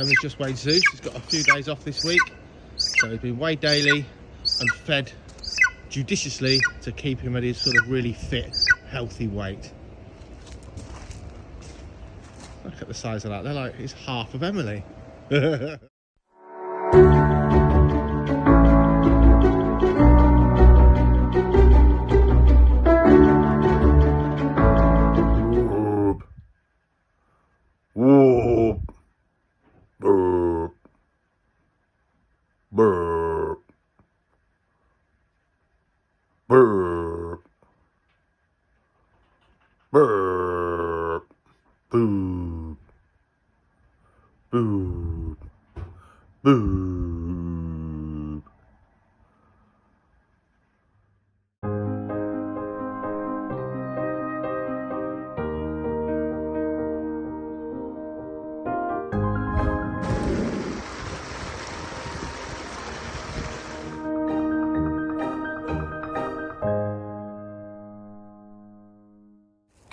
Tommy's just weighed Zeus. He's got a few days off this week, so he's been weighed daily and fed judiciously to keep him at his sort of really fit, healthy weight. Look at the size of that. They're like, it's half of Emily. Boo. Boo. Boo.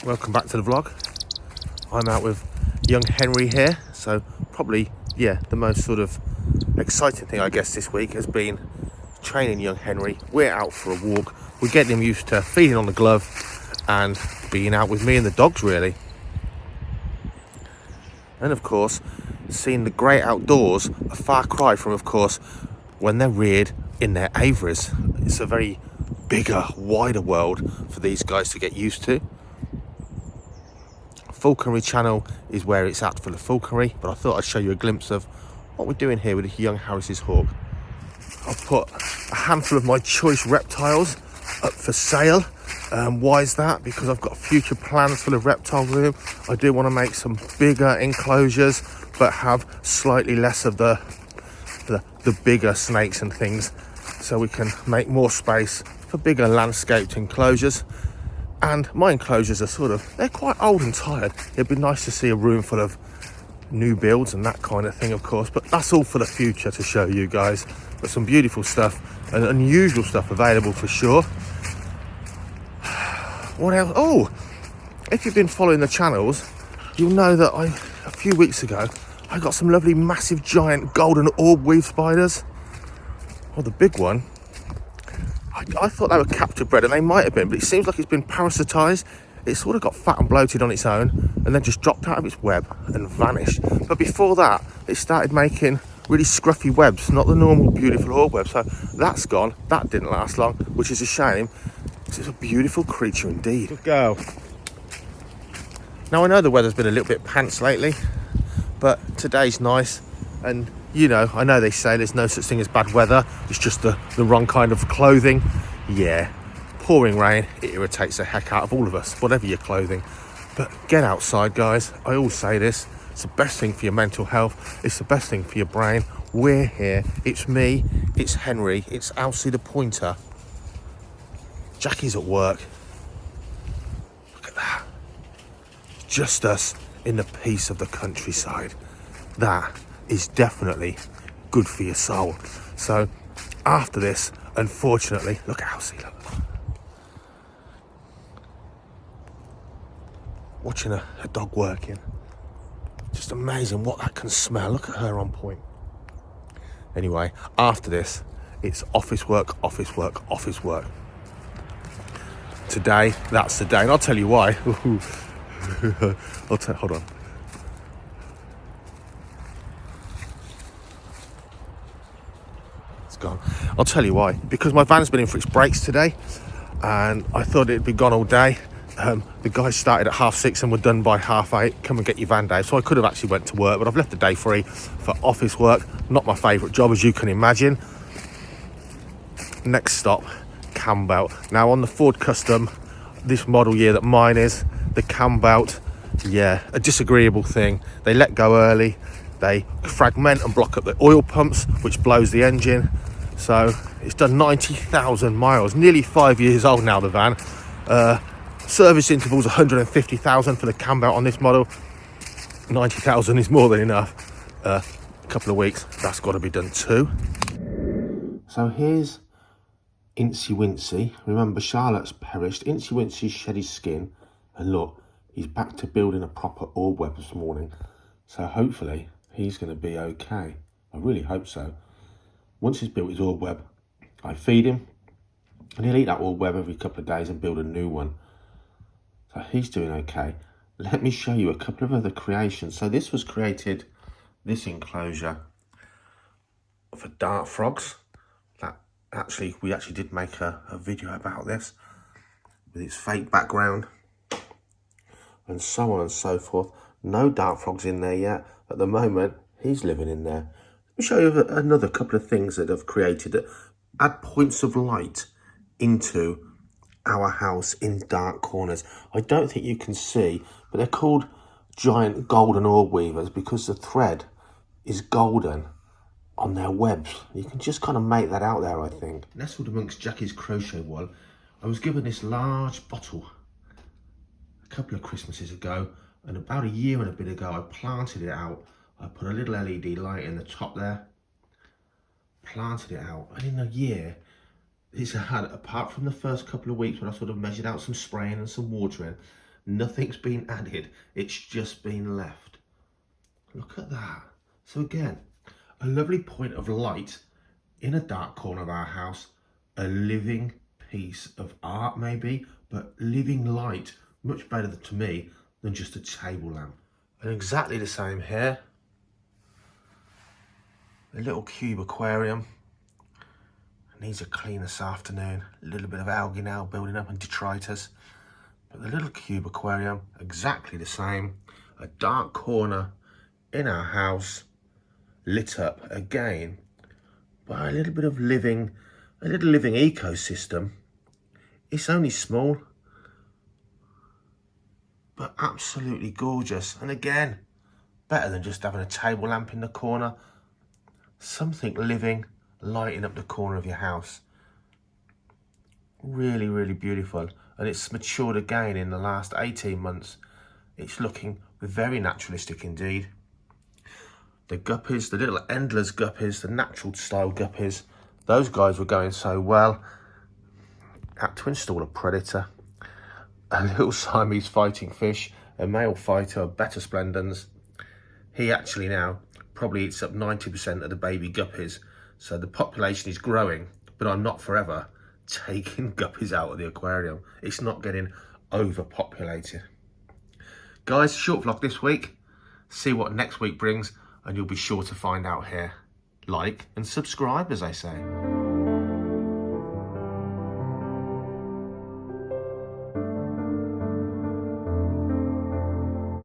Welcome back to the vlog. I'm out with young Henry here, so probably, yeah, the most sort of exciting thing I guess this week has been training young Henry. We're out for a walk, we're getting him used to feeding on the glove and being out with me and the dogs really. And of course, seeing the great outdoors, a far cry from, of course, when they're reared in their aviaries. It's a very bigger, wider world for these guys to get used to. Falconry channel is where it's at for the falconry, but I thought I'd show you a glimpse of what we're doing here with the young Harris's hawk. I've put a handful of my choice reptiles up for sale. Why is that? Because I've got future plans for the reptile room. I do want to make some bigger enclosures, but have slightly less of the bigger snakes and things, so we can make more space for bigger landscaped enclosures. And my enclosures are they're quite old and tired. It'd be nice to see a room full of new builds and that kind of thing, of course, but that's all for the future to show you guys. But some beautiful stuff and unusual stuff available for sure. What else? Oh, if you've been following the channels, you'll know that a few weeks ago, I got some lovely massive giant golden orb weave spiders. Well, the big one, I thought they were capture bred, and they might have been, but it seems like it's been parasitized. It sort of got fat and bloated on its own and then just dropped out of its web and vanished. But before that, it started making really scruffy webs, not the normal beautiful orb web. So that's gone. That didn't last long, which is a shame, because it's a beautiful creature indeed. Good girl. Now I know the weather's been a little bit pants lately, but today's nice. And you know, I know they say there's no such thing as bad weather, it's just the wrong kind of clothing. Yeah, pouring rain, it irritates the heck out of all of us, whatever your clothing. But get outside, guys. I always say this, it's the best thing for your mental health, it's the best thing for your brain. We're here, it's me, it's Henry, it's Alcy the pointer. Jackie's at work. Look at that. Just us in the peace of the countryside. That is definitely good for your soul. So after this, unfortunately, look at Alcy, look. Watching a dog working, just amazing what that can smell. Look at her on point. Anyway, after this, it's office work, office work, office work. Today, that's the day, and I'll tell you why. Hold on. Gone. I'll tell you why. Because my van's been in for its brakes today, and I thought it'd be gone all day. The guys started at 6:30 and were done by 8:30. Come and get your van, Dave. So I could have actually went to work, but I've left the day free for office work. Not my favourite job, as you can imagine. Next stop, cam belt. Now on the Ford Custom, this model year that mine is, the cam belt, yeah, a disagreeable thing. They let go early. They fragment and block up the oil pumps, which blows the engine. So it's done 90,000 miles, nearly 5 years old now, the van. Service interval's 150,000 for the cam belt on this model. 90,000 is more than enough. A couple of weeks, that's got to be done too. So here's Incy Wincy. Remember, Charlotte's perished. Incy Wincy shed his skin, and look, he's back to building a proper orb web this morning. So hopefully he's going to be okay. I really hope so. Once he's built his orb web, I feed him, and he'll eat that orb web every couple of days and build a new one. So he's doing okay. Let me show you a couple of other creations. So this was created, this enclosure, for dart frogs. We actually did make a video about this with its fake background and so on and so forth. No dart frogs in there yet. At the moment, he's living in there. Let me show you another couple of things that I've created that add points of light into our house in dark corners. I don't think you can see, but they're called giant golden orb weavers because the thread is golden on their webs. You can just kind of make that out there, I think. Nestled amongst Jackie's crochet wall, I was given this large bottle a couple of Christmases ago, and about a year and a bit ago I planted it out. I put a little LED light in the top there, planted it out, and in a year it's had, apart from the first couple of weeks when I sort of measured out some spraying and some watering, nothing's been added. It's just been left. Look at that. So again, a lovely point of light in a dark corner of our house, a living piece of art maybe, but living light, much better to me than just a table lamp. And exactly the same here, a little cube aquarium. It needs a clean this afternoon, a little bit of algae now building up and detritus. But the little cube aquarium, exactly the same, a dark corner in our house, lit up again by a little bit of living, a little living ecosystem. It's only small, but absolutely gorgeous. And again, better than just having a table lamp in the corner. Something living, lighting up the corner of your house. Really, really beautiful. And it's matured again in the last 18 months. It's looking very naturalistic indeed. The guppies, the little endless guppies, the natural style guppies, those guys were going so well. Had to install a predator, a little Siamese fighting fish, a male fighter, a Betta splendens. He actually now probably eats up 90% of the baby guppies. So the population is growing, but I'm not forever taking guppies out of the aquarium. It's not getting overpopulated. Guys, short vlog this week. See what next week brings, and you'll be sure to find out here. Like and subscribe, as I say.